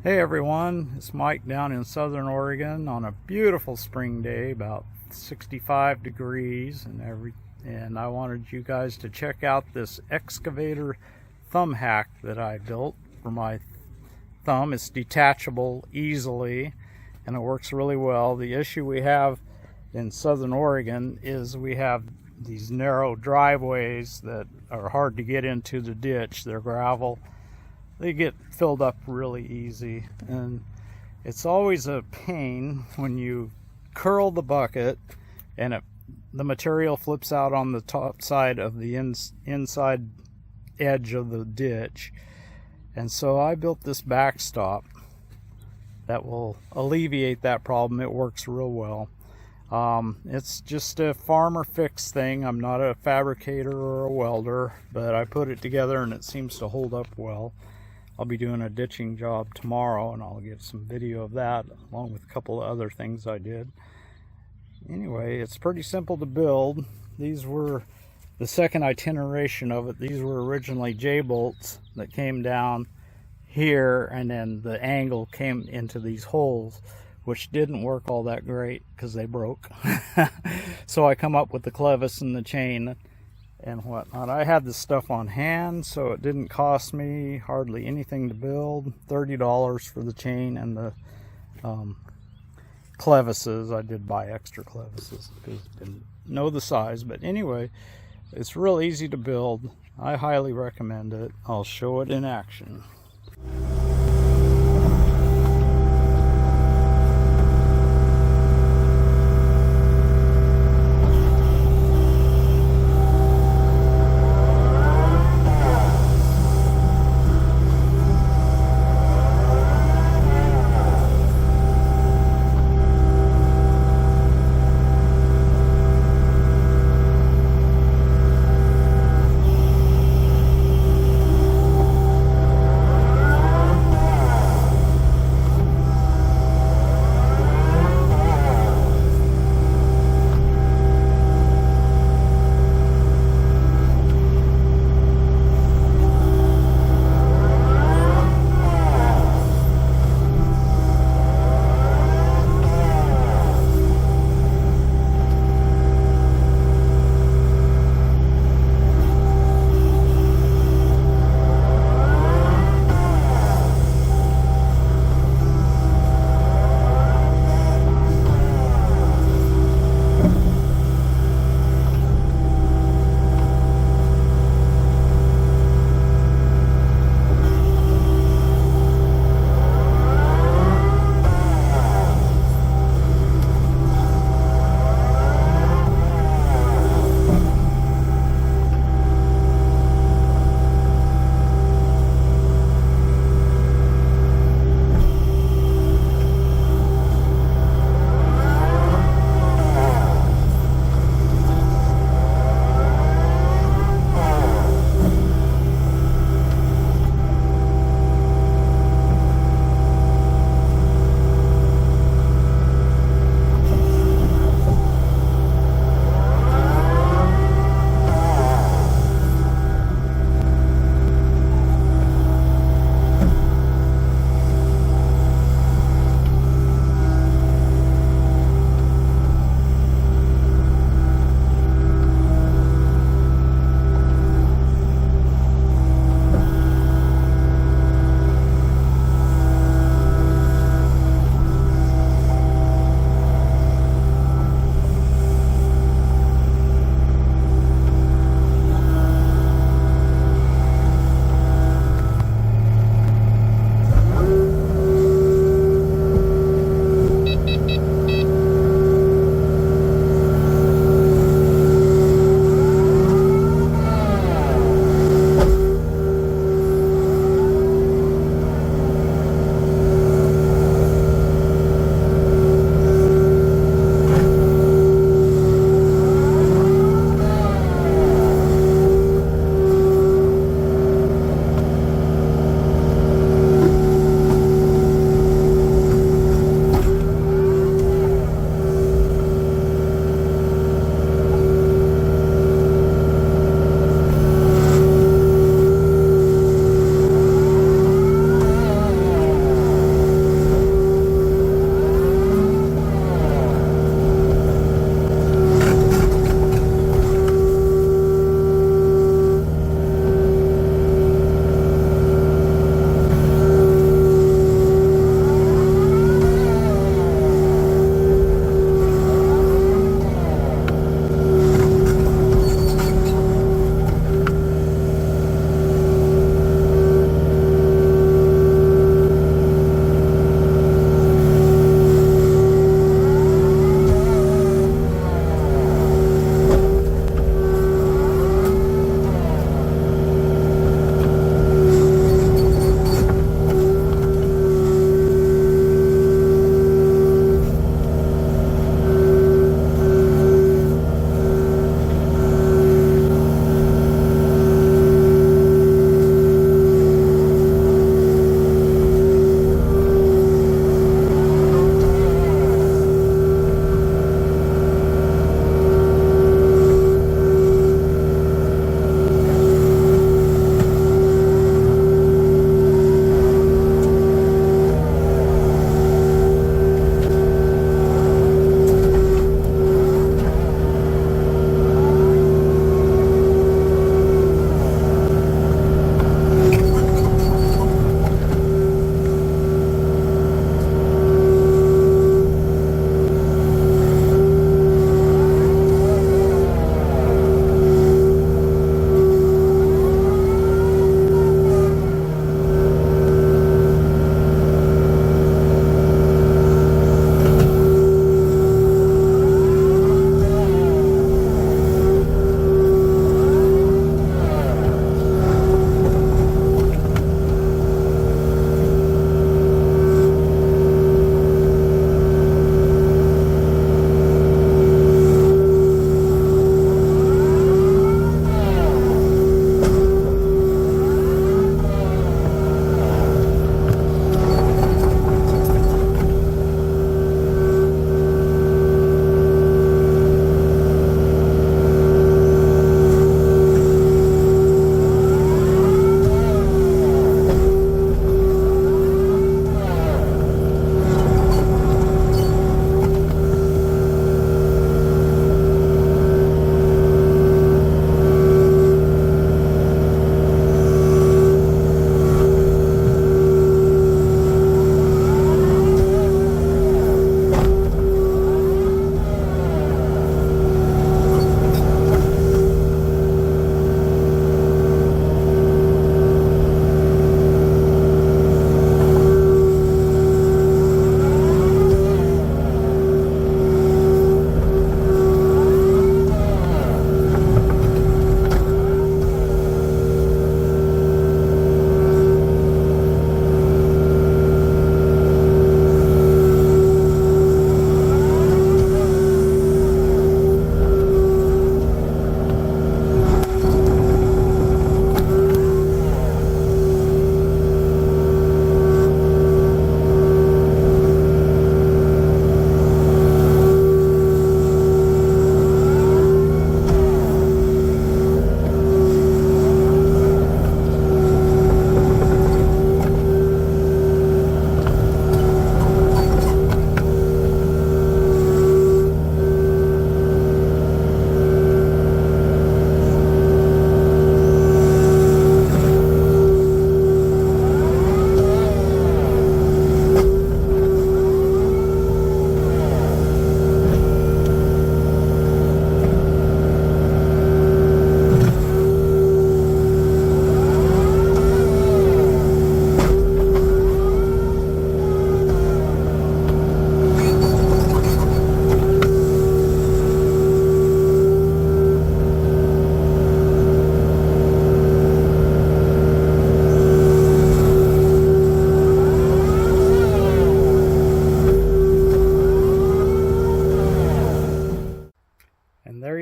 Hey everyone, it's Mike down in Southern Oregon on a beautiful spring day, about 65 degrees and I wanted you guys to check out this excavator thumb hack that I built for my thumb. It's detachable easily and it works really well. The issue we have in Southern Oregon is we have these narrow driveways that are hard to get into the ditch. They're gravel. They get filled up really easy, and it's always a pain when you curl the bucket and the material flips out on the top side of the inside edge of the ditch. And so I built this backstop that will alleviate that problem. It works real well. It's just a farmer fix thing. I'm not a fabricator or a welder, but I put it together and it seems to hold up well. I'll be doing a ditching job tomorrow and I'll get some video of that along with a couple of other things I did. Anyway, it's pretty simple to build. These were the second iteration of it. These were originally J-bolts that came down here, and then the angle came into these holes, which didn't work all that great because they broke. So I come up with the clevis and the chain and whatnot. I had this stuff on hand, so it didn't cost me hardly anything to build. $30 for the chain and the clevises. I did buy extra clevises because I didn't know the size, but anyway, it's real easy to build. I highly recommend it. I'll show it in action.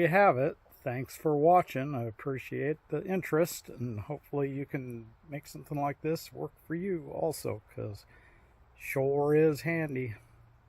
you have it. Thanks for watching. I appreciate the interest, and hopefully you can make something like this work for you also, because sure is handy.